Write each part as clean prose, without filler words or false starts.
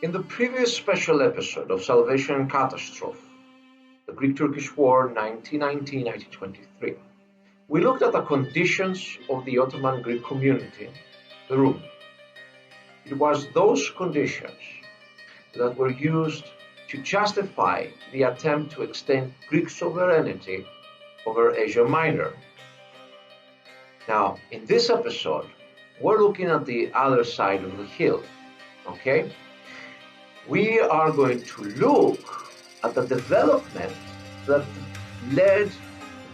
In the previous special episode of Salvation and Catastrophe, the Greek-Turkish War 1919-1923, we looked at the conditions of the Ottoman Greek community, the Rum. It was those conditions that were used to justify the attempt to extend Greek sovereignty over Asia Minor. Now, in this episode, we're looking at the other side of the hill, okay? We are going to look at the development that led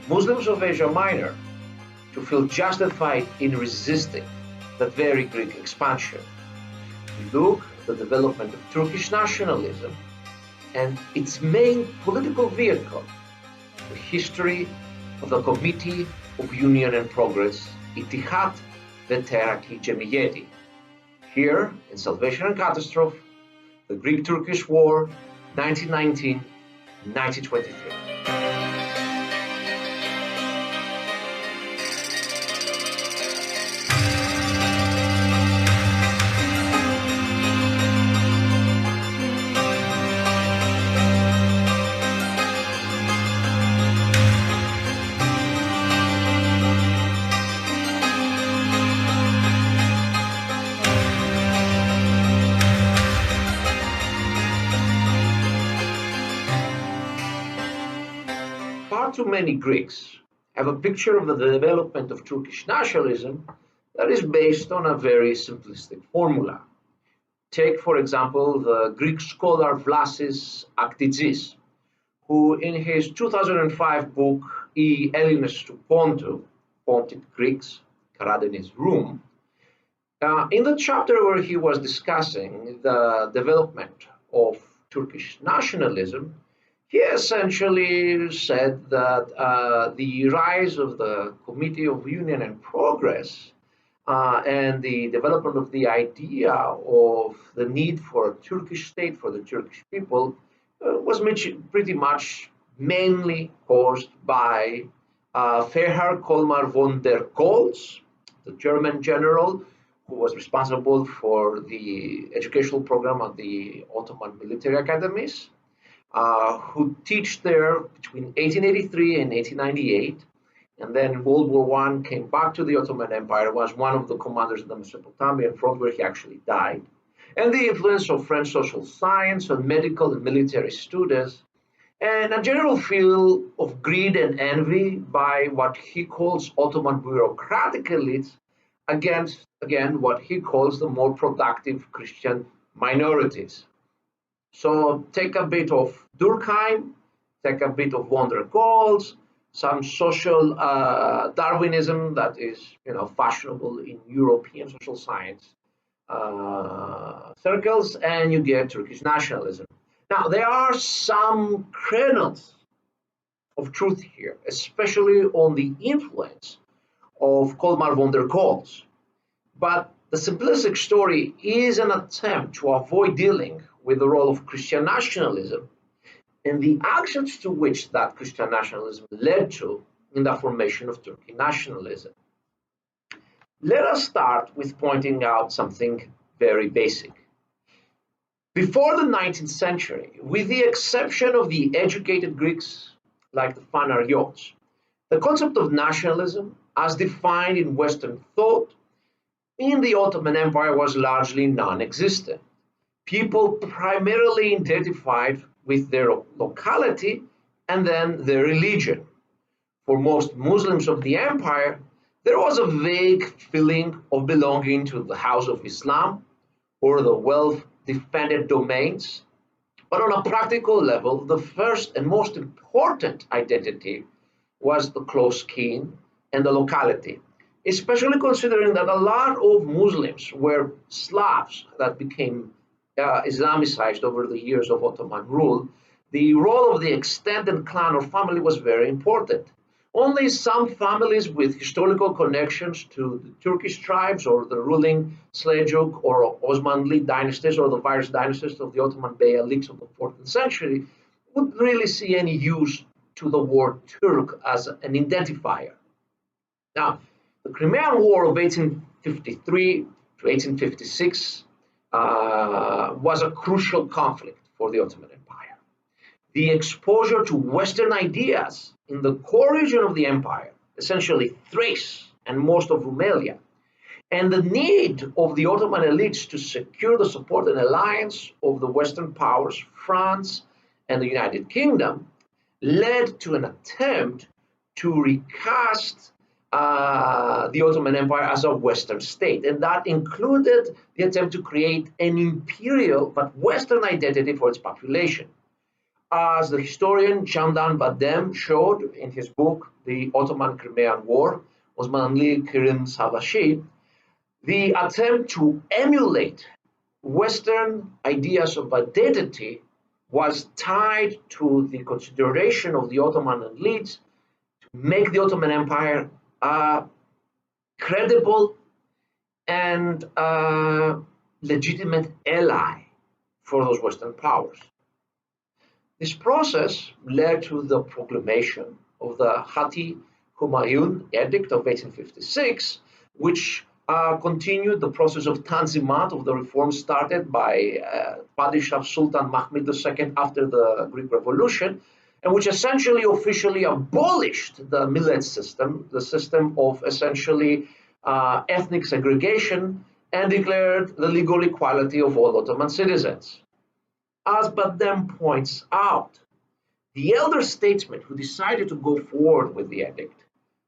Muslims of Asia Minor to feel justified in resisting that very Greek expansion. We look at the development of Turkish nationalism and its main political vehicle, the history of the Committee of Union and Progress, İttihat ve Terakki Cemiyeti. Here in Salvation and Catastrophe, the Greek-Turkish War, 1919-1923. Too many Greeks have a picture of the development of Turkish nationalism that is based on a very simplistic formula. Take, for example, the Greek scholar Vlasis Aktizis, who in his 2005 book "Οι Έλληνες του Πόντου," Pontic Greeks, Karadenis Rum, in the chapter where he was discussing the development of Turkish nationalism, he essentially said that the rise of the Committee of Union and Progress and the development of the idea of the need for a Turkish state for the Turkish people was pretty much mainly caused by Freiherr Kolmar von der Goltz, the German general who was responsible for the educational program at the Ottoman military academies, who teach there between 1883 and 1898, and then in World War I came back to the Ottoman Empire, was one of the commanders of the Mesopotamian front where he actually died, and the influence of French social science on medical and military students, and a general feel of greed and envy by what he calls Ottoman bureaucratic elites against, again, what he calls the more productive Christian minorities. So take a bit of Durkheim, take a bit of von der Goltz, some social Darwinism that is, fashionable in European social science circles, and you get Turkish nationalism. Now, there are some kernels of truth here, especially on the influence of Kolmar von der Goltz. But the simplistic story is an attempt to avoid dealing with the role of Christian nationalism and the actions to which that Christian nationalism led to in the formation of Turkish nationalism. Let us start with pointing out something very basic. Before the 19th century, with the exception of the educated Greeks like the Phanariots, the concept of nationalism, as defined in Western thought, in the Ottoman Empire was largely non-existent. People primarily identified with their locality and then their religion. For most Muslims of the empire, there was a vague feeling of belonging to the House of Islam or the well-defended domains. But on a practical level, the first and most important identity was the close kin and the locality, especially considering that a lot of Muslims were Slavs that became Islamicized over the years of Ottoman rule. The role of the extended clan or family was very important. Only some families with historical connections to the Turkish tribes or the ruling Seljuk or Osmanli dynasties or the various dynasties of the Ottoman Beyliks of the 14th century would really see any use to the word Turk as an identifier. Now, the Crimean War of 1853 to 1856 was a crucial conflict for the Ottoman Empire. The exposure to Western ideas in the core region of the empire, essentially Thrace and most of Rumelia, and the need of the Ottoman elites to secure the support and alliance of the Western powers, France and the United Kingdom, led to an attempt to recast the Ottoman Empire as a Western state. And that included the attempt to create an imperial but Western identity for its population. As the historian Candan Badem showed in his book, The Ottoman-Crimean War, Osmanlı Kırım Savaşı, the attempt to emulate Western ideas of identity was tied to the consideration of the Ottoman elites to make the Ottoman Empire a credible and legitimate ally for those Western powers. This process led to the proclamation of the Hati Humayun Edict of 1856, which continued the process of Tanzimat, of the reforms started by Padishah Sultan Mahmud II after the Greek Revolution, and which essentially officially abolished the millet system, the system of essentially ethnic segregation, and declared the legal equality of all Ottoman citizens. As Badem points out, the elder statesmen who decided to go forward with the edict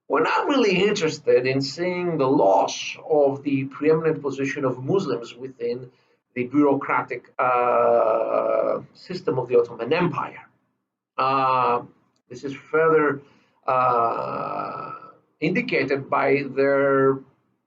were not really interested in seeing the loss of the preeminent position of Muslims within the bureaucratic system of the Ottoman Empire. This is further indicated by their,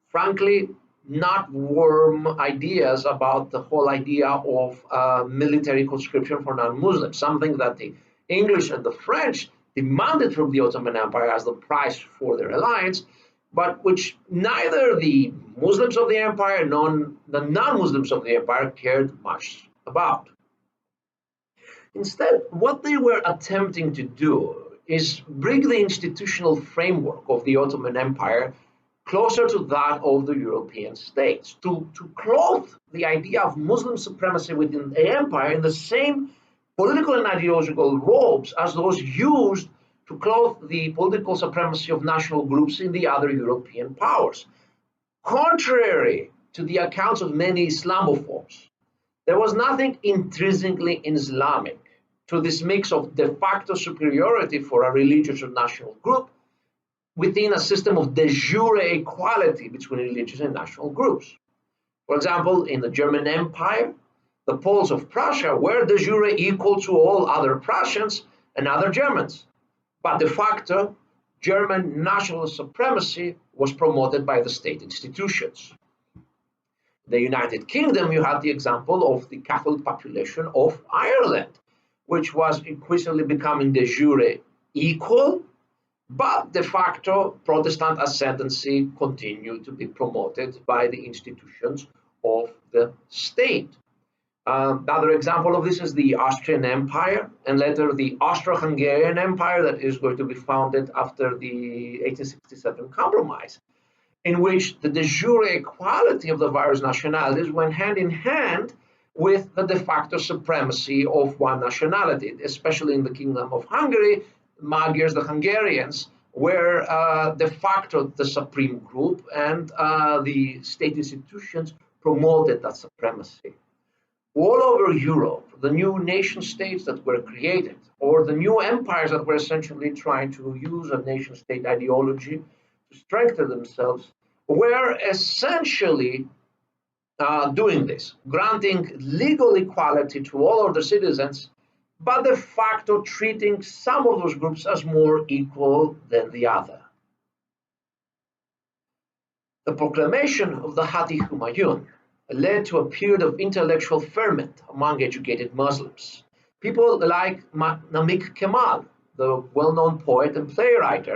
frankly, not warm ideas about the whole idea of military conscription for non-Muslims, something that the English and the French demanded from the Ottoman Empire as the price for their alliance, but which neither the Muslims of the empire nor the non-Muslims of the empire cared much about. Instead, what they were attempting to do is bring the institutional framework of the Ottoman Empire closer to that of the European states, to clothe the idea of Muslim supremacy within the empire in the same political and ideological robes as those used to clothe the political supremacy of national groups in the other European powers. Contrary to the accounts of many Islamophobes, there was nothing intrinsically Islamic to this mix of de facto superiority for a religious or national group within a system of de jure equality between religious and national groups. For example, in the German Empire, the Poles of Prussia were de jure equal to all other Prussians and other Germans, but de facto, German national supremacy was promoted by the state institutions. In the United Kingdom, you had the example of the Catholic population of Ireland, which was increasingly becoming de jure equal, but de facto Protestant ascendancy continued to be promoted by the institutions of the state. Another example of this is the Austrian Empire, and later the Austro-Hungarian Empire that is going to be founded after the 1867 Compromise, in which the de jure equality of the various nationalities went hand in hand with the de facto supremacy of one nationality, especially in the Kingdom of Hungary. Magyars, the Hungarians, were de facto the supreme group, and the state institutions promoted that supremacy. All over Europe, the new nation states that were created, or the new empires that were essentially trying to use a nation state ideology to strengthen themselves, were essentially doing this, granting legal equality to all of the citizens, but de facto treating some of those groups as more equal than the other. The proclamation of the Hati Humayun led to a period of intellectual ferment among educated Muslims. People like Namik Kemal, the well-known poet and playwright,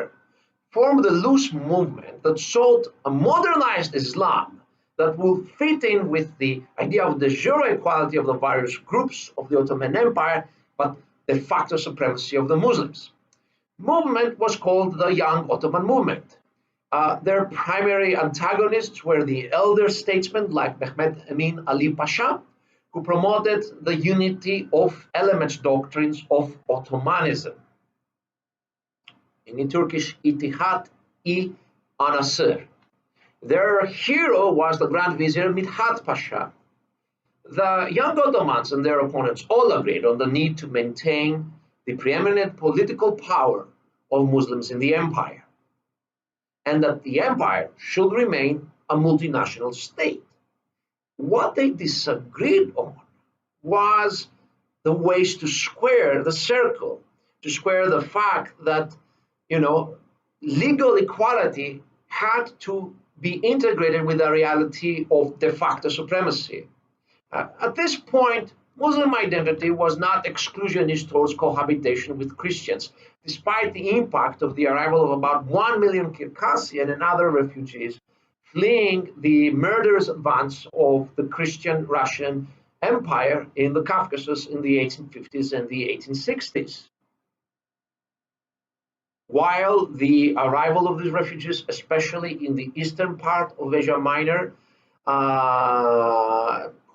formed a loose movement that sought a modernized Islam that will fit in with the idea of the de jure equality of the various groups of the Ottoman Empire, but de facto supremacy of the Muslims. Movement was called the Young Ottoman Movement. Their primary antagonists were the elder statesmen like Mehmet Emin Ali Pasha, who promoted the unity of elements doctrines of Ottomanism. In Turkish, Nihat Anasır. Their hero was the Grand Vizier Midhat Pasha. The young Ottomans and their opponents all agreed on the need to maintain the preeminent political power of Muslims in the empire, and that the empire should remain a multinational state. What they disagreed on was the ways to square the circle, to square the fact that, legal equality had to be integrated with the reality of de facto supremacy. At this point, Muslim identity was not exclusionist towards cohabitation with Christians, despite the impact of the arrival of about 1 million Circassian and other refugees fleeing the murderous advance of the Christian Russian Empire in the Caucasus in the 1850s and the 1860s. While the arrival of these refugees, especially in the eastern part of Asia Minor,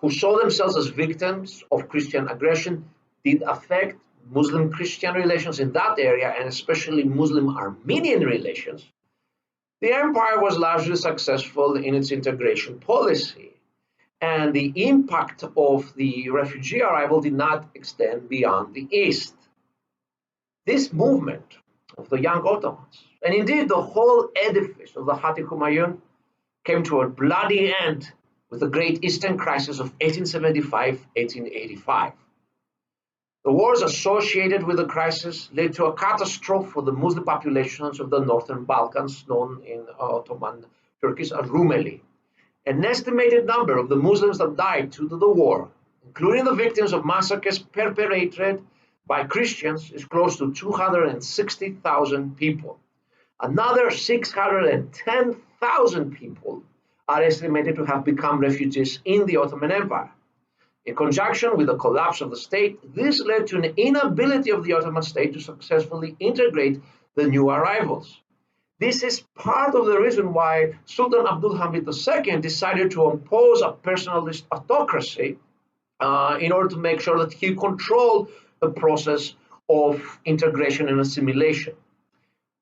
who saw themselves as victims of Christian aggression, did affect Muslim-Christian relations in that area, and especially Muslim-Armenian relations, the empire was largely successful in its integration policy, and the impact of the refugee arrival did not extend beyond the east. This movement of the young Ottomans, and indeed the whole edifice of the Hati Humayun, came to a bloody end with the Great Eastern Crisis of 1875-1885. The wars associated with the crisis led to a catastrophe for the Muslim populations of the northern Balkans, known in Ottoman Turkish as Rumeli. An estimated number of the Muslims that died due to the war, including the victims of massacres perpetrated by Christians, is close to 260,000 people. Another 610,000 people are estimated to have become refugees in the Ottoman Empire. In conjunction with the collapse of the state, this led to an inability of the Ottoman state to successfully integrate the new arrivals. This is part of the reason why Sultan Abdulhamid II decided to impose a personalist autocracy in order to make sure that he controlled the process of integration and assimilation.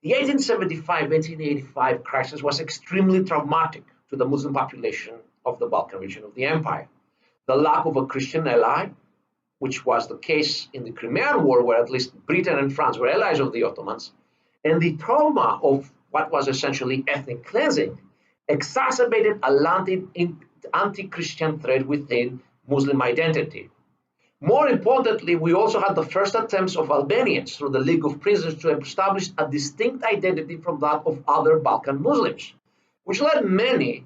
The 1875-1885 crisis was extremely traumatic to the Muslim population of the Balkan region of the empire. The lack of a Christian ally, which was the case in the Crimean War, where at least Britain and France were allies of the Ottomans, and the trauma of what was essentially ethnic cleansing, exacerbated a latent anti-Christian threat within Muslim identity. More importantly, we also had the first attempts of Albanians through the League of Princes to establish a distinct identity from that of other Balkan Muslims, which led many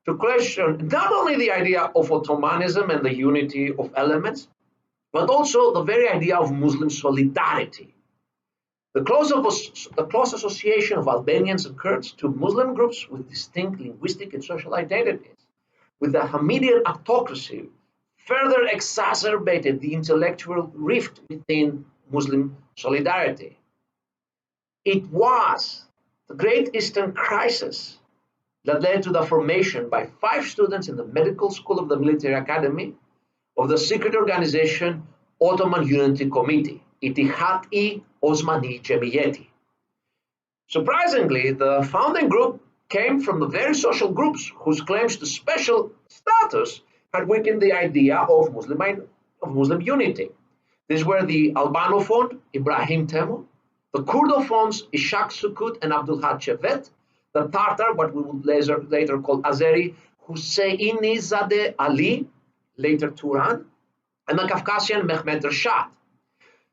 to question not only the idea of Ottomanism and the unity of elements, but also the very idea of Muslim solidarity. The close association of Albanians and Kurds to Muslim groups with distinct linguistic and social identities, with the Hamidian autocracy, further exacerbated the intellectual rift within Muslim solidarity. It was the Great Eastern Crisis that led to the formation by 5 students in the medical school of the military academy of the secret organization Ottoman Unity Committee, İttihat-i Osmani Cemiyeti. Surprisingly, the founding group came from the very social groups whose claims to special status had weakened the idea of Muslim unity. These were the Albanophone Ibrahim Temu, the Kurdophones Ishak Sukut and Abdulhad Chevet, the Tartar, what we would later call Azeri, Husseinizadeh Ali, later Turan, and the Caucasian Mehmed Rashad.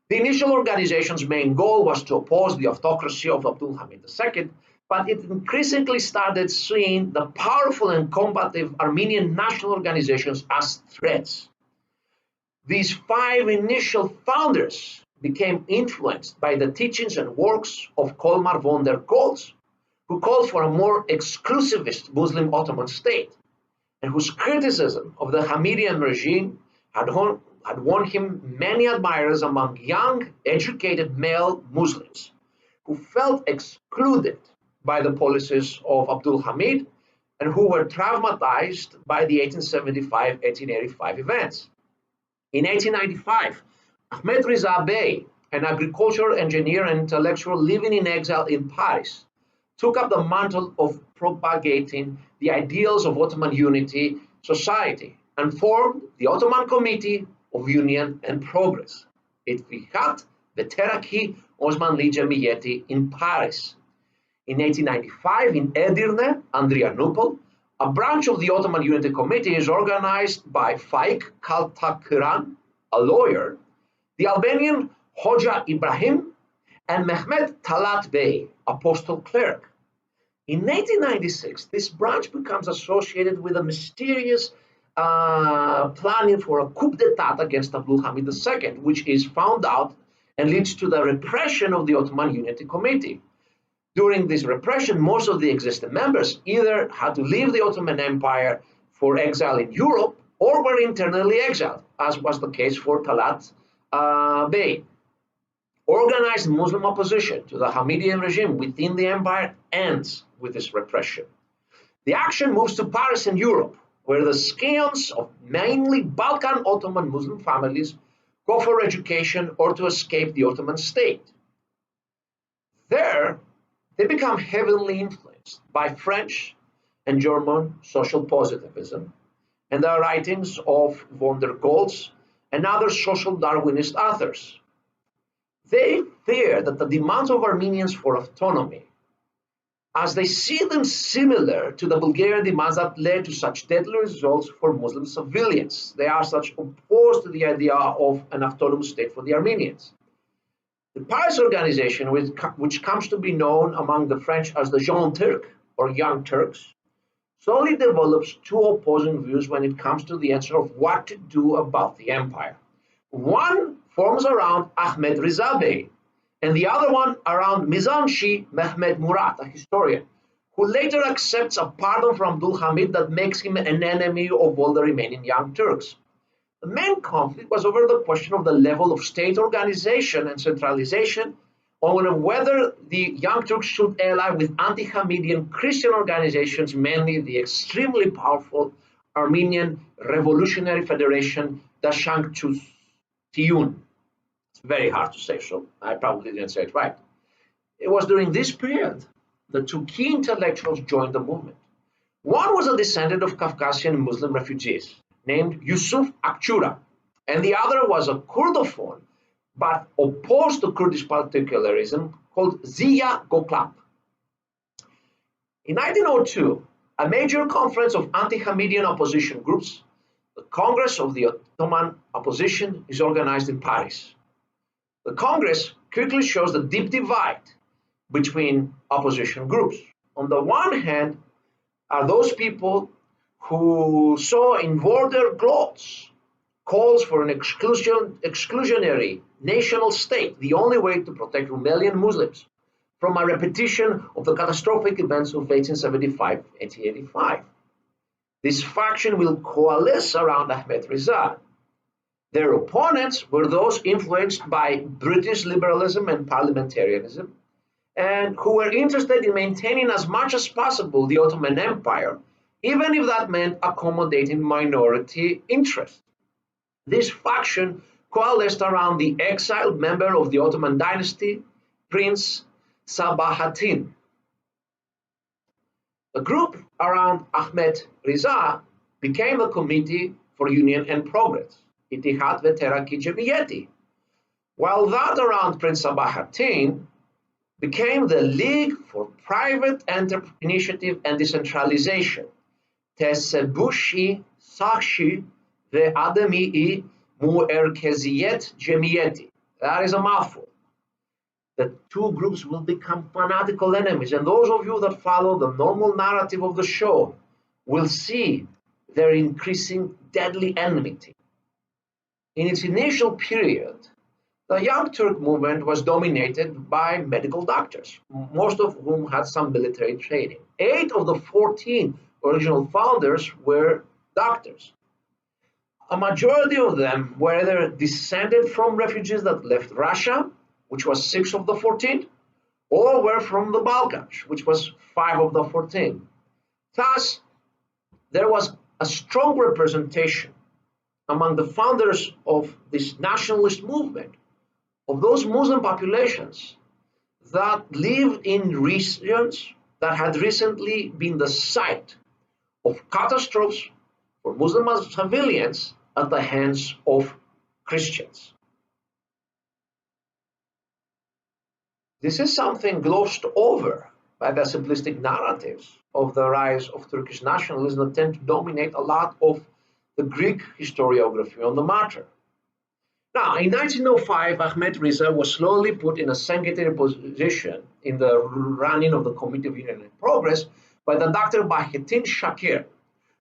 The initial organization's main goal was to oppose the autocracy of Abdulhamid II, but it increasingly started seeing the powerful and combative Armenian national organizations as threats. These 5 initial founders became influenced by the teachings and works of Kolmar von der Goltz, who called for a more exclusivist Muslim Ottoman state, and whose criticism of the Hamidian regime had won him many admirers among young, educated male Muslims who felt excluded by the policies of Abdul Hamid and who were traumatized by the 1875-1885 events. In 1895, Ahmed Reza Bey, an agricultural engineer and intellectual living in exile in Paris, took up the mantle of propagating the ideals of Ottoman unity society and formed the Ottoman Committee of Union and Progress, Ittihat ve Terakki Osmanli Cemiyeti in Paris. In 1895, in Edirne, Adrianople, a branch of the Ottoman Unity Committee is organized by Faik Kaltakıran, a lawyer, the Albanian Hoxha Ibrahim, and Mehmet Talat Bey, a postal clerk. In 1896, this branch becomes associated with a mysterious planning for a coup d'etat against Abdul Hamid II, which is found out and leads to the repression of the Ottoman Unity Committee. During this repression, most of the existing members either had to leave the Ottoman Empire for exile in Europe or were internally exiled, as was the case for Talat Bey. Organized Muslim opposition to the Hamidian regime within the empire ends with this repression. The action moves to Paris and Europe, where the scions of mainly Balkan Ottoman Muslim families go for education or to escape the Ottoman state. There, they become heavily influenced by French and German social positivism and the writings of von der Goltz and other social Darwinist authors. They fear that the demands of Armenians for autonomy, as they see them similar to the Bulgarian demands that led to such deadly results for Muslim civilians. They are such opposed to the idea of an autonomous state for the Armenians. The Paris organization, which comes to be known among the French as the Jeunes Turcs or Young Turks, slowly develops two opposing views when it comes to the answer of what to do about the empire. One forms around Ahmed Reza Bey, and the other one around Mizanshi Mehmed Murat, a historian, who later accepts a pardon from Abdul Hamid that makes him an enemy of all the remaining Young Turks. The main conflict was over the question of the level of state organization and centralization, on whether the Young Turks should ally with anti-Hamidian Christian organizations, mainly the extremely powerful Armenian Revolutionary Federation, Dashank Tiyun. It's very hard to say, so I probably didn't say it right. It was during this period that two key intellectuals joined the movement. One was a descendant of Caucasian Muslim refugees named Yusuf Akçura, and the other was a Kurdophone but opposed to Kurdish particularism called Ziya Gökalp. In 1902, a major conference of anti-Hamidian opposition groups, the Congress of the Ottoman Opposition, is organized in Paris. The Congress quickly shows the deep divide between opposition groups. On the one hand are those people who saw in border clause calls for an exclusionary national state, the only way to protect Rumelian Muslims from a repetition of the catastrophic events of 1875-1885. This faction will coalesce around Ahmed Reza. Their opponents were those influenced by British liberalism and parliamentarianism, and who were interested in maintaining as much as possible the Ottoman Empire, even if that meant accommodating minority interests. This faction coalesced around the exiled member of the Ottoman dynasty, Prince Sabahattin. The group around Ahmed Reza became the Committee for Union and Progress, Ittihat ve Terakki Cemiyeti, while that around Prince Sabahattin became the League for Private Initiative and Decentralization, Tesebushi Sakshi ve Ademi Muerkeziyet Cemiyeti. That is a mouthful. The two groups will become fanatical enemies, and those of you that follow the normal narrative of the show will see their increasing deadly enmity. In its initial period, the Young Turk movement was dominated by medical doctors, most of whom had some military training. 8 of the 14 original founders were doctors. A majority of them were either descended from refugees that left Russia, which was 6 of the 14, or were from the Balkans, which was 5 of the 14. Thus, there was a strong representation among the founders of this nationalist movement of those Muslim populations that lived in regions that had recently been the site of catastrophes for Muslim civilians at the hands of Christians. This is something glossed over by the simplistic narratives of the rise of Turkish nationalism that tend to dominate a lot of the Greek historiography on the matter. Now, in 1905, Ahmed Riza was slowly put in a secondary position in the running of the Committee of Union and Progress by the Dr. Bahattin Shakir,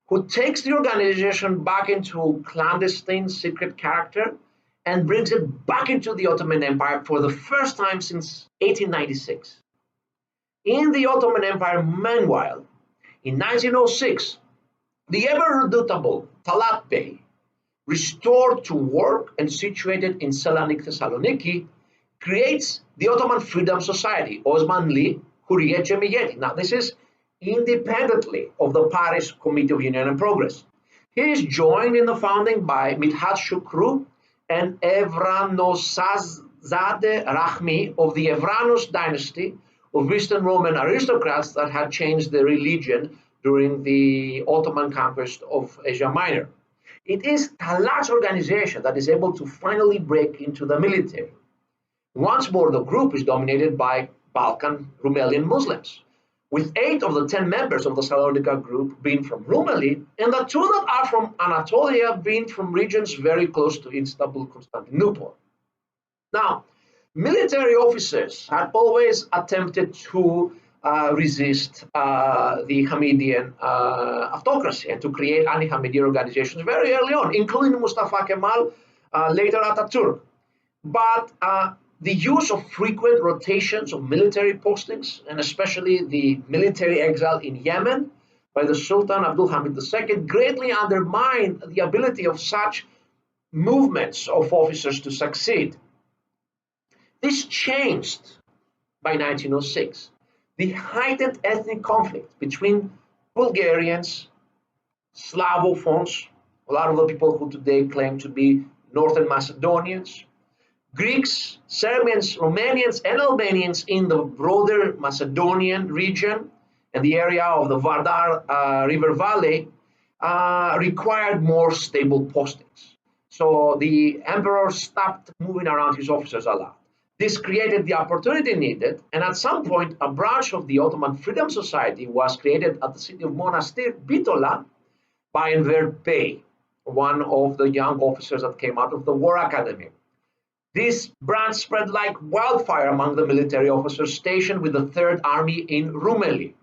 who takes the organization back into clandestine secret character and brings it back into the Ottoman Empire for the first time since 1896. In the Ottoman Empire, meanwhile, in 1906, the ever-redoubtable Talat Bey, restored to work and situated in Selanik, Thessaloniki, creates the Ottoman Freedom Society, Osmanli Hurriyet Cemiyeti. Now, this is independently of the Paris Committee of Union and Progress. He is joined in the founding by Midhat Shukru and Evranosazade Rahmi of the Evranos dynasty of Eastern Roman aristocrats that had changed their religion during the Ottoman conquest of Asia Minor. It is Talat's organization that is able to finally break into the military. Once more, the group is dominated by Balkan Rumelian Muslims, with 8 of the 10 members of the Salonika group being from Rumeli, and the 2 that are from Anatolia being from regions very close to Istanbul, Constantinople. Now, military officers had always attempted to resist the Hamidian autocracy and to create anti-Hamidi organizations very early on, including Mustafa Kemal, later Ataturk. But the use of frequent rotations of military postings, and especially the military exile in Yemen by the Sultan Abdul Hamid II, greatly undermined the ability of such movements of officers to succeed. This changed by 1906. The heightened ethnic conflict between Bulgarians, Slavophones, a lot of the people who today claim to be Northern Macedonians, Greeks, Serbians, Romanians, and Albanians in the broader Macedonian region and the area of the Vardar River Valley required more stable postings. So the emperor stopped moving around his officers a lot. This created the opportunity needed, and at some point, a branch of the Ottoman Freedom Society was created at the city of Monastir, Bitola, by Enver Bey, one of the young officers that came out of the War Academy. This branch spread like wildfire among the military officers stationed with the Third Army in Rumeli.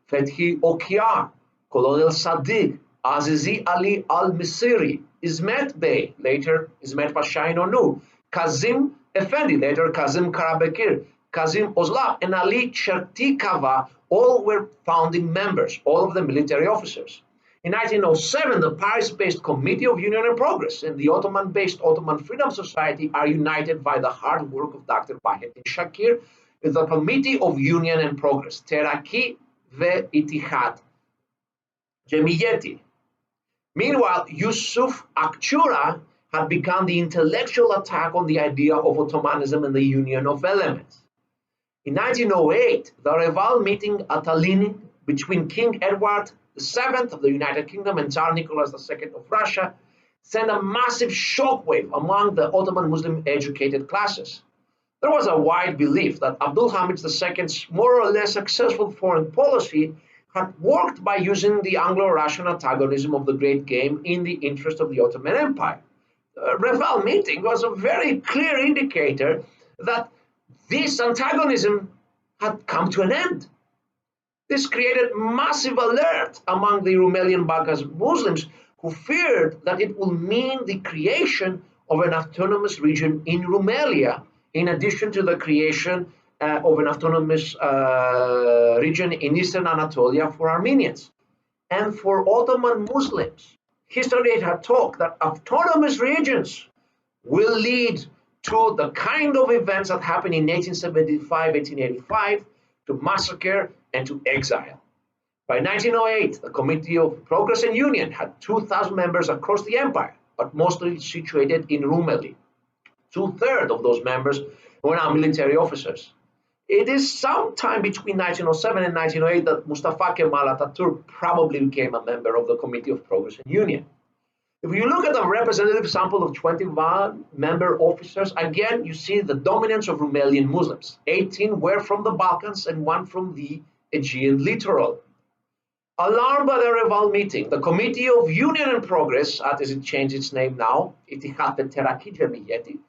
Fethi Okyar, Colonel Sadiq, Azizi Ali al-Misiri, Ismet Bey, later Ismet Pasha in Onu, Kazim Effendi, later Kazim Karabekir, Kazim Ozlab, and Ali Chertikava, all were founding members, all of the military officers. In 1907, the Paris-based Committee of Union and Progress and the Ottoman-based Ottoman Freedom Society are united by the hard work of Dr. Bahattin Shakir with the Committee of Union and Progress, Teraki ve Itihad Cemiyeti. Meanwhile, Yusuf Akçura had begun the intellectual attack on the idea of Ottomanism and the union of elements. In 1908, the Reval meeting at Tallinn between King Edward VII of the United Kingdom and Tsar Nicholas II of Russia sent a massive shockwave among the Ottoman Muslim educated classes. There was a wide belief that Abdul Hamid II's more or less successful foreign policy had worked by using the Anglo-Russian antagonism of the Great Game in the interest of the Ottoman Empire. The Reval meeting was a very clear indicator that this antagonism had come to an end. This created massive alert among the Rumelian Balkan Muslims who feared that it would mean the creation of an autonomous region in Rumelia, in addition to the creation of an autonomous region in eastern Anatolia for Armenians. And for Ottoman Muslims, history had taught that autonomous regions will lead to the kind of events that happened in 1875, 1885, to massacre and to exile. By 1908, the Committee of Progress and Union had 2,000 members across the empire, but mostly situated in Rumeli. Two-thirds of those members were now military officers. It is sometime between 1907 and 1908 that Mustafa Kemal Atatürk probably became a member of the Committee of Progress and Union. If you look at the representative sample of 21 member officers, again, you see the dominance of Rumelian Muslims. 18 were from the Balkans and 1 from the Aegean littoral. Alarmed by the Reval meeting, the Committee of Union and Progress, as it changed its name now, Ittihat Teraki Cemiyeti,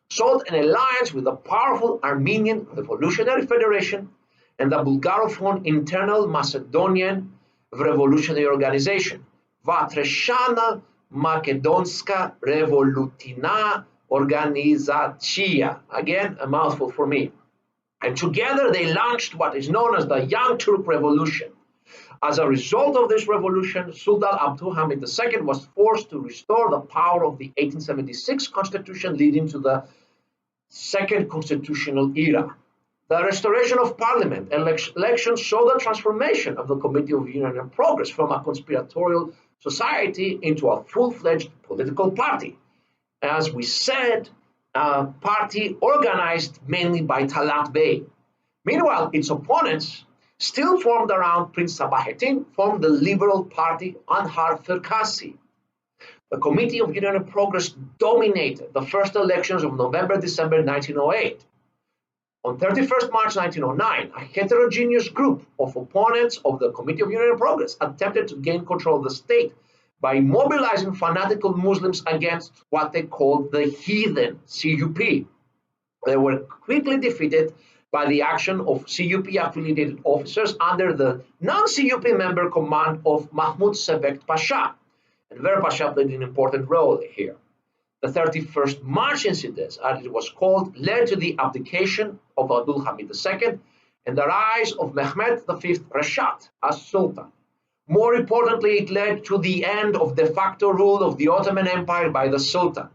sought an alliance with the powerful Armenian Revolutionary Federation and the Bulgarophone Internal Macedonian Revolutionary Organization, Vatreshana Makedonska Revolutina Organizacija. Again, a mouthful for me. And together they launched what is known as the Young Turk Revolution. As a result of this revolution, Sultan Abdülhamid II was forced to restore the power of the 1876 constitution, leading to the Second Constitutional Era. The restoration of parliament and elections saw the transformation of the Committee of Union and Progress from a conspiratorial society into a full-fledged political party. As we said, a party organized mainly by Talat Bey. Meanwhile, its opponents, still formed around Prince Sabahattin, formed the Liberal Party Anhar Firkasi. The Committee of Union and Progress dominated the first elections of November-December 1908. On 31st March 1909, a heterogeneous group of opponents of the Committee of Union and Progress attempted to gain control of the state by mobilizing fanatical Muslims against what they called the heathen CUP. They were quickly defeated by the action of CUP-affiliated officers under the non-CUP member command of Mahmud Sebekt Pasha. And Enver Pasha played an important role here. The 31st March incident, as it was called, led to the abdication of Abdülhamid II and the rise of Mehmed V Rashad as Sultan. More importantly, it led to the end of de facto rule of the Ottoman Empire by the Sultan.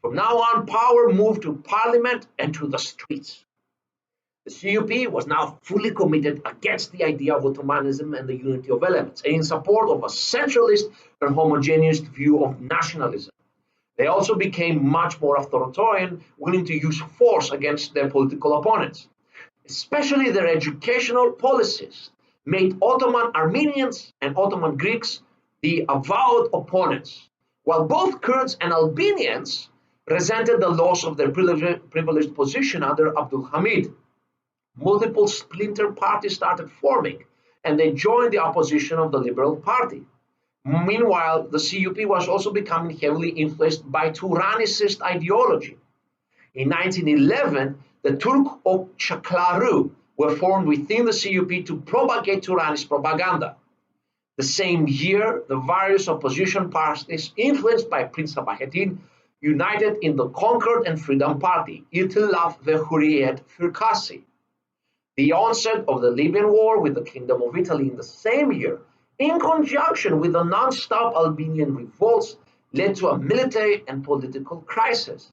From now on, power moved to parliament and to the streets. The CUP was now fully committed against the idea of Ottomanism and the unity of elements, and in support of a centralist and homogeneous view of nationalism. They also became much more authoritarian, willing to use force against their political opponents. Especially their educational policies made Ottoman Armenians and Ottoman Greeks the avowed opponents, while both Kurds and Albanians resented the loss of their privileged position under Abdülhamid. Multiple splinter parties started forming, and they joined the opposition of the Liberal Party. Meanwhile, the CUP was also becoming heavily influenced by Turanicist ideology. In 1911, the Turk Okçakları were formed within the CUP to propagate Turanist propaganda. The same year, the various opposition parties, influenced by Prince Sabahattin, united in the Concord and Freedom Party, İtilaf ve Hürriyet Fırkası. The onset of the Libyan War with the Kingdom of Italy in the same year, in conjunction with the non-stop Albanian revolts, led to a military and political crisis.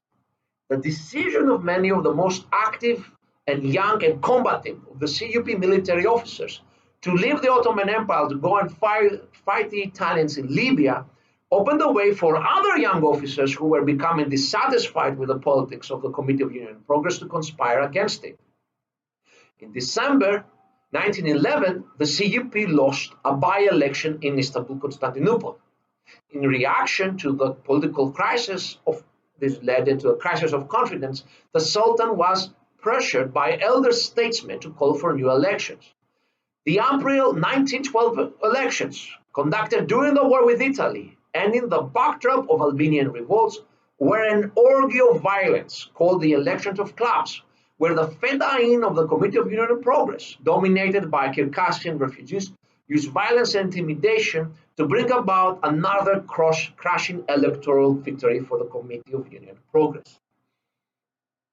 The decision of many of the most active and young and combative of the CUP military officers to leave the Ottoman Empire to go and fight the Italians in Libya opened the way for other young officers who were becoming dissatisfied with the politics of the Committee of Union and Progress to conspire against it. In December 1911, the CUP lost a by-election in Istanbul, Constantinople. In reaction to the political crisis, this led into a crisis of confidence, the Sultan was pressured by elder statesmen to call for new elections. The April 1912 elections, conducted during the war with Italy and in the backdrop of Albanian revolts, were an orgy of violence called the elections of clubs, where the Fedayeen of the Committee of Union and Progress, dominated by Circassian refugees, used violence and intimidation to bring about another crushing electoral victory for the Committee of Union and Progress.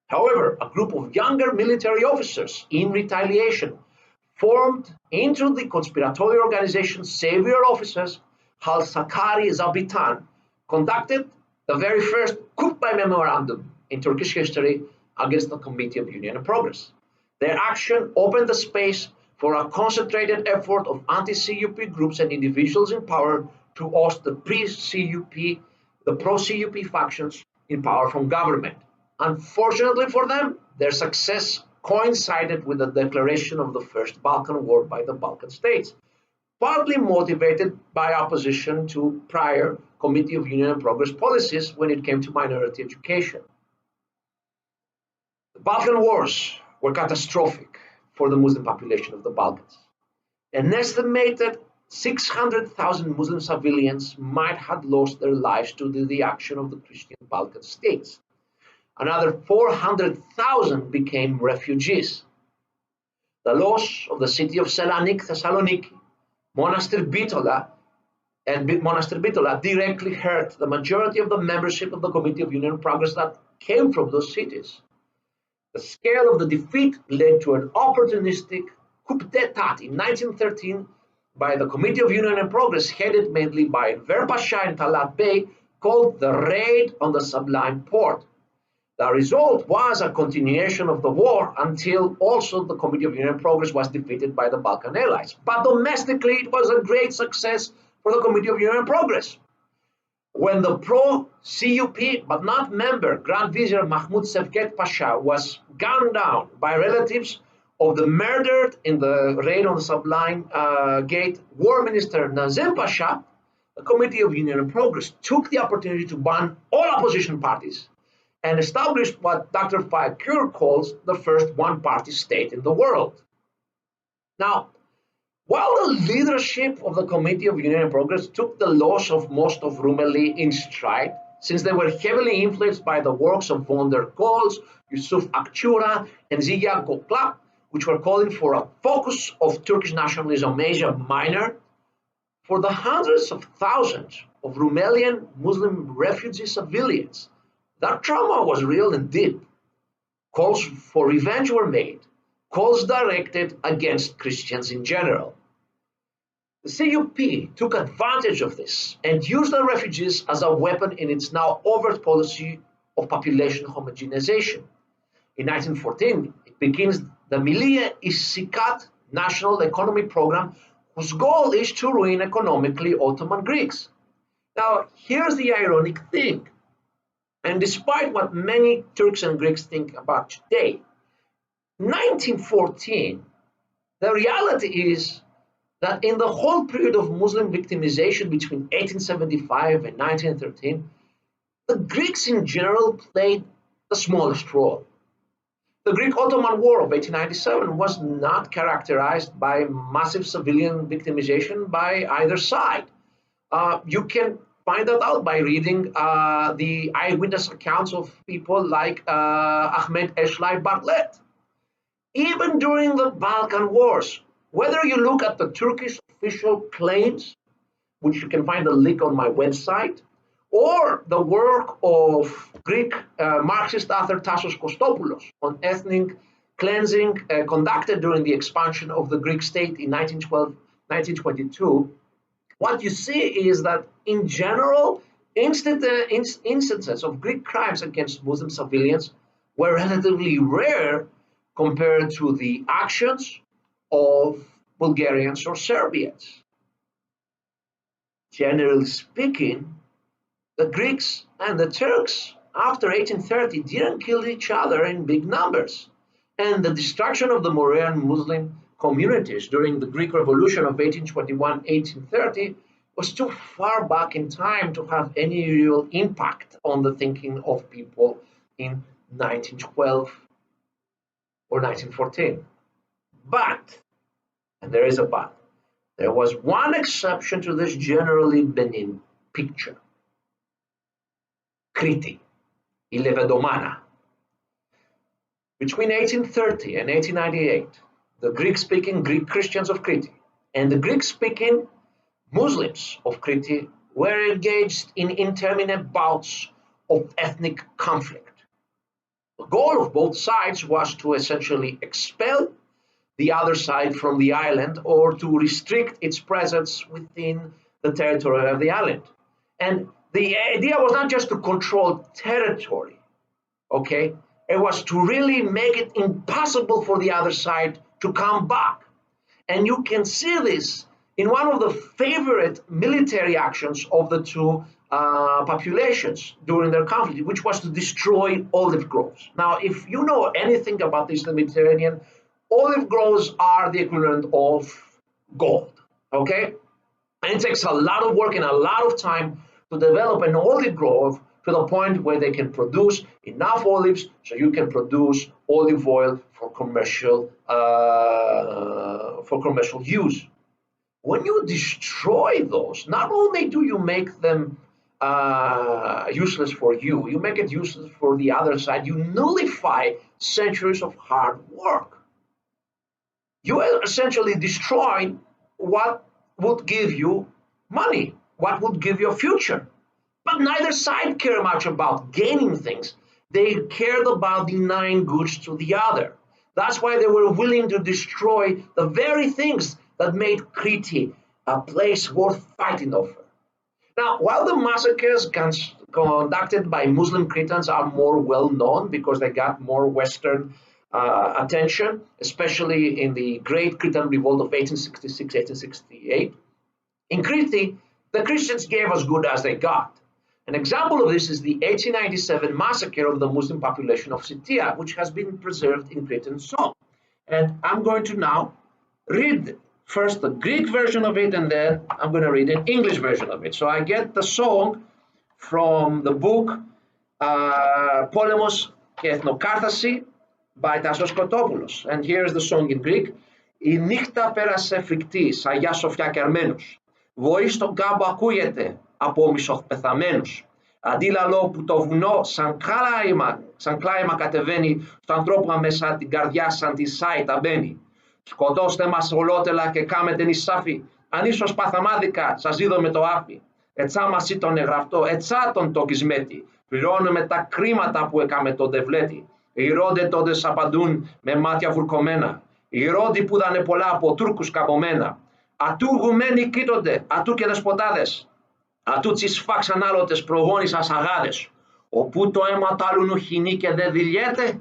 However, a group of younger military officers, in retaliation, formed into the conspiratorial organization Savior Officers, Halsakari Zabitan, conducted the very first coup by memorandum in Turkish history against the Committee of Union and Progress. Their action opened the space for a concentrated effort of anti-CUP groups and individuals in power to oust the pre-CUP the pro-CUP factions in power from government. Unfortunately for them, their success coincided with the declaration of the First Balkan War by the Balkan states, partly motivated by opposition to prior Committee of Union and Progress policies when it came to minority education. The Balkan Wars were catastrophic for the Muslim population of the Balkans. An estimated 600,000 Muslim civilians might have lost their lives due to the action of the Christian Balkan states. Another 400,000 became refugees. The loss of the city of Thessaloniki, Monastir Bitola, and Monastir Bitola directly hurt the majority of the membership of the Committee of Union and Progress that came from those cities. The scale of the defeat led to an opportunistic coup d'etat in 1913 by the Committee of Union and Progress, headed mainly by Enver Pasha and Talat Bey, called the Raid on the Sublime Porte. The result was a continuation of the war until also the Committee of Union and Progress was defeated by the Balkan allies. But domestically, it was a great success for the Committee of Union and Progress. When the pro-CUP but not member Grand Vizier Mahmud Sevket Pasha was gunned down by relatives of the murdered in the raid on the Sublime Gate War Minister Nazim Pasha, the Committee of Union and Progress took the opportunity to ban all opposition parties and established what Dr. Faikür calls the first one-party state in the world. Now, while the leadership of the Committee of Union and Progress took the loss of most of Rumeli in stride, since they were heavily influenced by the works of von der Goltz, Yusuf Akçura, and Ziya Gökalp, which were calling for a focus of Turkish nationalism Asia Minor, for the hundreds of thousands of Rumelian Muslim refugee civilians, that trauma was real and deep. Calls for revenge were made, calls directed against Christians in general. The CUP took advantage of this and used the refugees as a weapon in its now overt policy of population homogenization. In 1914, it begins the Milli İstikat National Economy Program, whose goal is to ruin economically Ottoman Greeks. Now, here's the ironic thing. And despite what many Turks and Greeks think about today, 1914, the reality is that in the whole period of Muslim victimization between 1875 and 1913, the Greeks in general played the smallest role. The Greek-Ottoman War of 1897 was not characterized by massive civilian victimization by either side. You can find that out by reading the eyewitness accounts of people like Ahmet Eshlay Bartlet. Even during the Balkan Wars, whether you look at the Turkish official claims, which you can find a link on my website, or the work of Greek Marxist author Tassos Kostopoulos on ethnic cleansing conducted during the expansion of the Greek state in 1912-1922, what you see is that in general, instances of Greek crimes against Muslim civilians were relatively rare compared to the actions of Bulgarians or Serbians. Generally speaking, the Greeks and the Turks after 1830 didn't kill each other in big numbers, and the destruction of the Morean Muslim communities during the Greek Revolution of 1821-1830 was too far back in time to have any real impact on the thinking of people in 1912 or 1914. But, and there is a but, there was one exception to this generally benign picture. Crete, η Λεβεντομάνα. Between 1830 and 1898, the Greek-speaking Greek Christians of Crete and the Greek-speaking Muslims of Crete were engaged in interminable bouts of ethnic conflict. The goal of both sides was to essentially expel the other side from the island or to restrict its presence within the territory of the island. And the idea was not just to control territory, okay? It was to really make it impossible for the other side to come back. And you can see this in one of the favorite military actions of the two populations during their conflict, which was to destroy olive groves. Now, if you know anything about the Eastern Mediterranean, olive groves are the equivalent of gold, okay? And it takes a lot of work and a lot of time to develop an olive grove to the point where they can produce enough olives so you can produce olive oil for commercial use. When you destroy those, not only do you make them useless for you, you make it useless for the other side. You nullify centuries of hard work. You essentially destroy what would give you money, what would give you a future. But neither side cared much about gaining things. They cared about denying goods to the other. That's why they were willing to destroy the very things that made Crete a place worth fighting over. Now, while the massacres conducted by Muslim Cretans are more well known because they got more Western attention, especially in the Great Cretan Revolt of 1866-1868, in Crete, the Christians gave as good as they got. An example of this is the 1897 massacre of the Muslim population of Scythia, which has been preserved in Cretan song. And I'm going to now read first the Greek version of it, and then I'm going to read an English version of it. So I get the song from the book Πόλεμος και Εθνοκάρθαση by Tasos Kotopoulos. And here's the song in Greek. Η νύχτα πέρασε φρικτή, Αγιά Σοφιά και Αρμένους. Βοή στον κάμπο ακούγεται από μισοπεθαμένους. Αντίλαλο που το βουνό σαν κλάιμα κατεβαίνει στον ανθρώπου μέσα την καρδιά σαν τη σάιτα μπαίνει. Σκοτώστε μας ολότελα και κάμετε νησάφι. Αν ίσως παθαμάδικα σας είδω με το άφι. Ετσά μας ή τον εγγραφτό, ετσά τον το κισμέτη. Πληρώνουμε τα κρίματα που έκαμε τον τευλέτη. Οι ρόντετοντες απαντούν με μάτια βουρκωμένα. Οι ρόντι που δανε πολλά από Τούρκους καμωμένα. Ατού γουμένοι κοίτονται, ατού και δεσποτάδες. Ατού τις φάξαν άλλοτες προγόνεις ασαγάδες. Οπού το αίμα τ' άλλου νου χυνεί και δεν δηλιέται,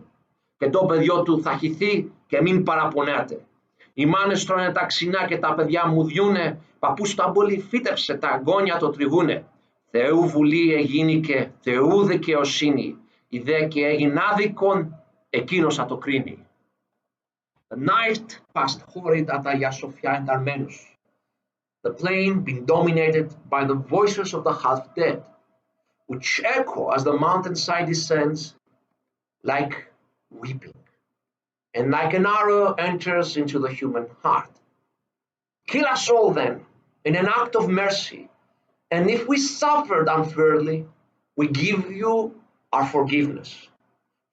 και το παιδιό του θα χυθεί και μην παραπονέται. Οι μάνες τρώνε τα ξινά και τα παιδιά μου διούνε, παππούς στάμπολοι φύτεψε, τα αγώνια το τριγούνε. Θεού βουλή εγίνηκε, Θεού δικαιοσύνη, η δε και έγινε άδικον, εκείνος θα το κρίνει. The night passed horrid at Hagia Sophia and Armenus, the plain being dominated by the voices of the half-dead, which echo as the mountainside descends like weeping, and like an arrow enters into the human heart. Kill us all then, in an act of mercy, and if we suffered unfairly, we give you our forgiveness.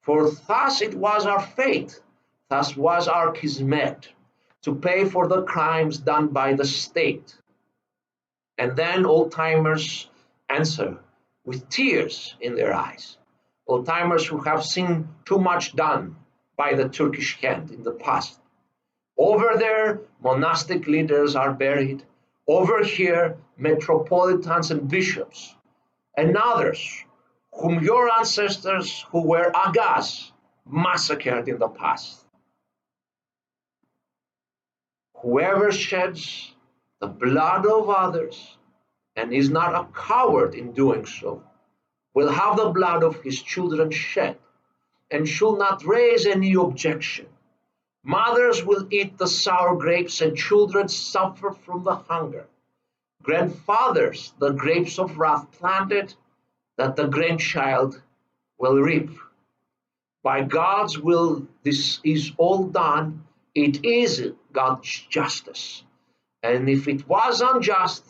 For thus it was our fate, thus was our kismet, to pay for the crimes done by the state. And then old-timers answer with tears in their eyes. Old-timers who have seen too much done by the Turkish hand in the past. Over there, monastic leaders are buried. Over here, metropolitans and bishops, and others whom your ancestors who were agas massacred in the past. Whoever sheds the blood of others and is not a coward in doing so will have the blood of his children shed and shall not raise any objection. Mothers will eat the sour grapes and children suffer from the hunger. Grandfathers the grapes of wrath planted, that the grandchild will reap. By God's will this is all done. It is God's justice. And if it was unjust,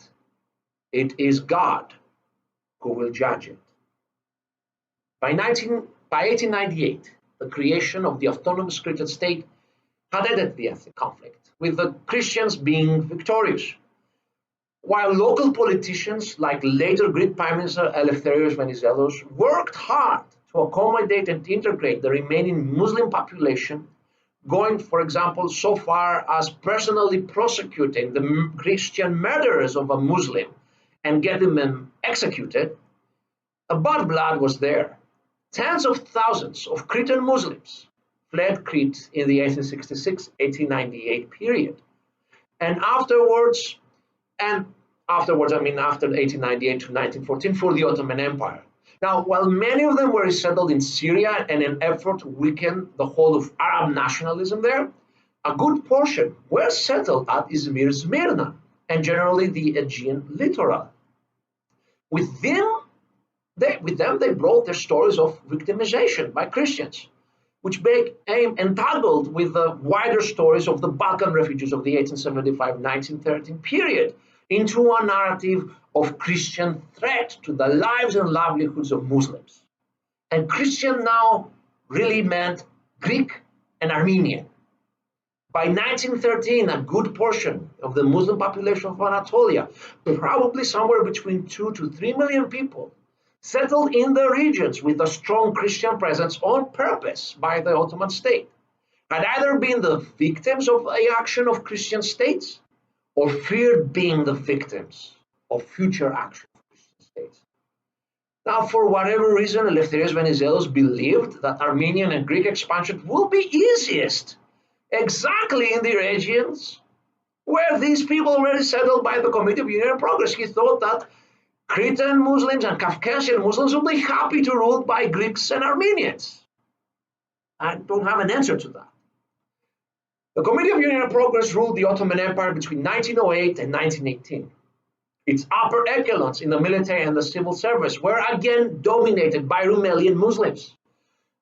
it is God who will judge it. By 1898, the creation of the autonomous Cretan state had ended the ethnic conflict, with the Christians being victorious. While local politicians, like later Greek Prime Minister Eleftherios Venizelos, worked hard to accommodate and integrate the remaining Muslim population, going, for example, so far as personally prosecuting the Christian murderers of a Muslim and getting them executed, a bad blood was there. Tens of thousands of Cretan Muslims fled Crete in the 1866-1898 period. And afterwards, and afterwards, I mean after 1898 to 1914, for the Ottoman Empire. Now, while many of them were settled in Syria in an effort to weaken the hold of Arab nationalism there, a good portion were settled at Izmir, Smyrna, and generally the Aegean littoral. With them, they brought their stories of victimization by Christians, which became entangled with the wider stories of the Balkan refugees of the 1875-1913 period into a narrative of Christian threat to the lives and livelihoods of Muslims. And Christian now really meant Greek and Armenian. By 1913, a good portion of the Muslim population of Anatolia, probably somewhere between 2 to 3 million people, settled in the regions with a strong Christian presence on purpose by the Ottoman state, had either been the victims of the action of Christian states or feared being the victims of future action of Christian states. Now, for whatever reason, Eleftherios Venizelos believed that Armenian and Greek expansion will be easiest exactly in the regions where these people already settled by the Committee of Union and Progress. He thought that Cretan Muslims and Caucasian Muslims would be happy to rule by Greeks and Armenians. I don't have an answer to that. The Committee of Union and Progress ruled the Ottoman Empire between 1908 and 1918. Its upper echelons in the military and the civil service were again dominated by Rumelian Muslims.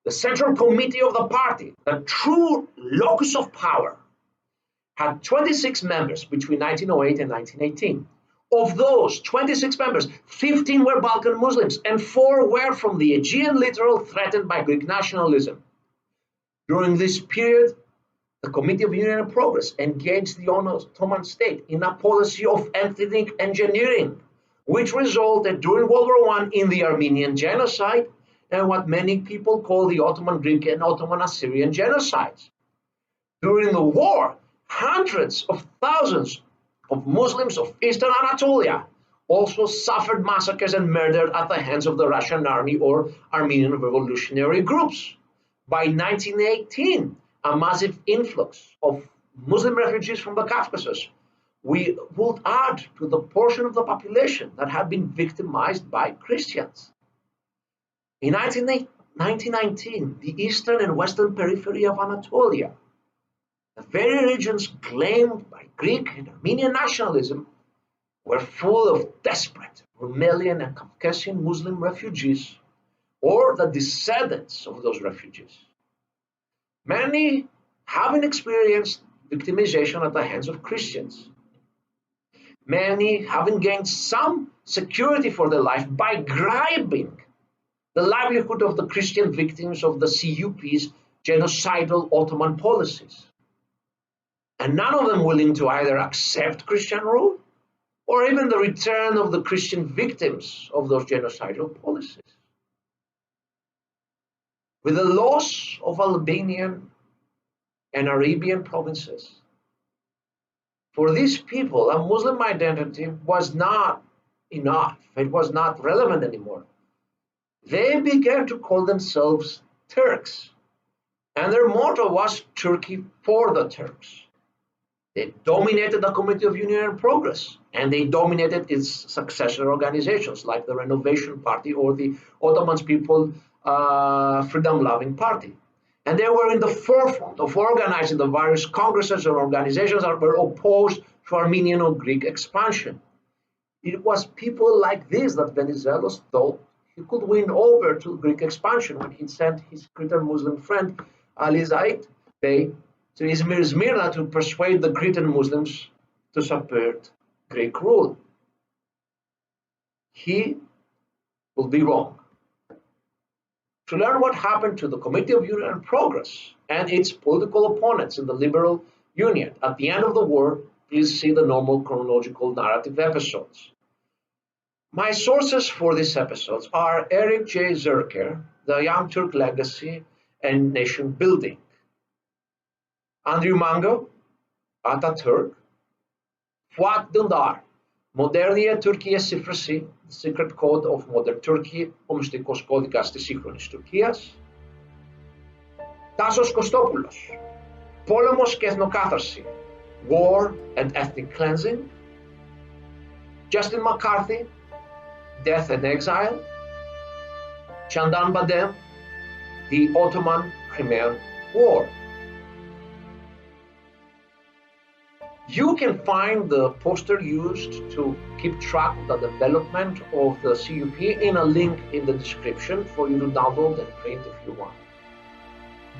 The Central Committee of the party, the true locus of power, had 26 members between 1908 and 1918. Of those 26 members, 15 were Balkan Muslims and 4 were from the Aegean littoral threatened by Greek nationalism. During this period, the Committee of Union and Progress engaged the Ottoman state in a policy of ethnic engineering, which resulted during World War I in the Armenian Genocide and what many people call the Ottoman Greek and Ottoman Assyrian genocides. During the war, hundreds of thousands of Muslims of Eastern Anatolia also suffered massacres and murder at the hands of the Russian army or Armenian revolutionary groups. By 1918, a massive influx of Muslim refugees from the Caucasus we would add to the portion of the population that had been victimized by Christians. In 1919, the eastern and western periphery of Anatolia, the very regions claimed by Greek and Armenian nationalism, were full of desperate Rumelian and Caucasian Muslim refugees or the descendants of those refugees. Many having experienced victimization at the hands of Christians. Many having gained some security for their life by grabbing the livelihood of the Christian victims of the CUP's genocidal Ottoman policies. And none of them willing to either accept Christian rule or even the return of the Christian victims of those genocidal policies. With the loss of Albanian and Arabian provinces, for these people, a Muslim identity was not enough. It was not relevant anymore. They began to call themselves Turks, and their motto was Turkey for the Turks. They dominated the Committee of Union and Progress, and they dominated its successor organizations like the Renovation Party or the Ottoman People Freedom-Loving Party. And they were in the forefront of organizing the various congresses and organizations that were opposed to Armenian or Greek expansion. It was people like this that Venizelos thought he could win over to Greek expansion when he sent his Cretan Muslim friend Ali Zaid Bey to Izmir, Smyrna to persuade the Cretan Muslims to subvert Greek rule. He will be wrong. To learn what happened to the Committee of Union and Progress and its political opponents in the Liberal Union at the end of the war, please see the normal chronological narrative episodes. My sources for these episodes are Eric J. Zerker, The Young Turk Legacy and Nation Building, Andrew Mango, Ataturk, Fuat Dündar, Modernia Türkiye Şifresi, The Secret Code of Modern Turkey, ο μυστικός κώδικας της σύγχρονης Τουρκίας, Τάσος Κωστόπουλος, Πόλεμος και Εθνοκάθαρση, War and Ethnic Cleansing, Justin McCarthy, Death and Exile, Candan Badem, The Ottoman-Crimean War. You can find the poster used to keep track of the development of the CUP in a link in the description for you to download and print if you want.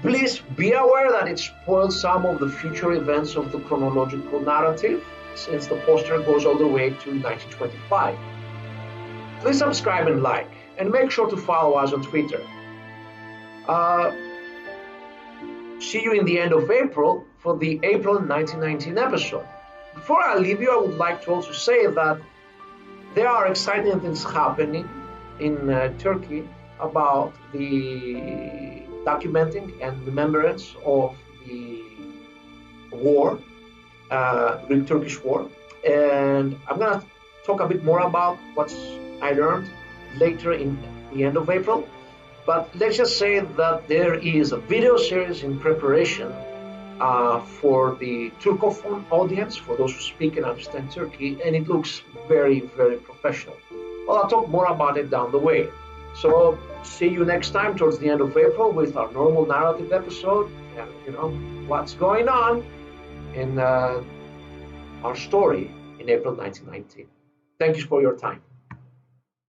Please be aware that it spoils some of the future events of the chronological narrative, since the poster goes all the way to 1925. Please subscribe and like, and make sure to follow us on Twitter. See you in the end of April for the April 1919 episode. Before I leave you, I would like to also say that there are exciting things happening in Turkey about the documenting and remembrance of the war, Greek-Turkish War. And I'm going to talk a bit more about what I learned later in the end of April. But let's just say that there is a video series in preparation for the Turkophone audience, for those who speak and understand Turkey, and it looks very, very professional. Well, I'll talk more about it down the way. So see you next time towards the end of April with our normal narrative episode and, you know, what's going on in our story in April 1919. Thank you for your time.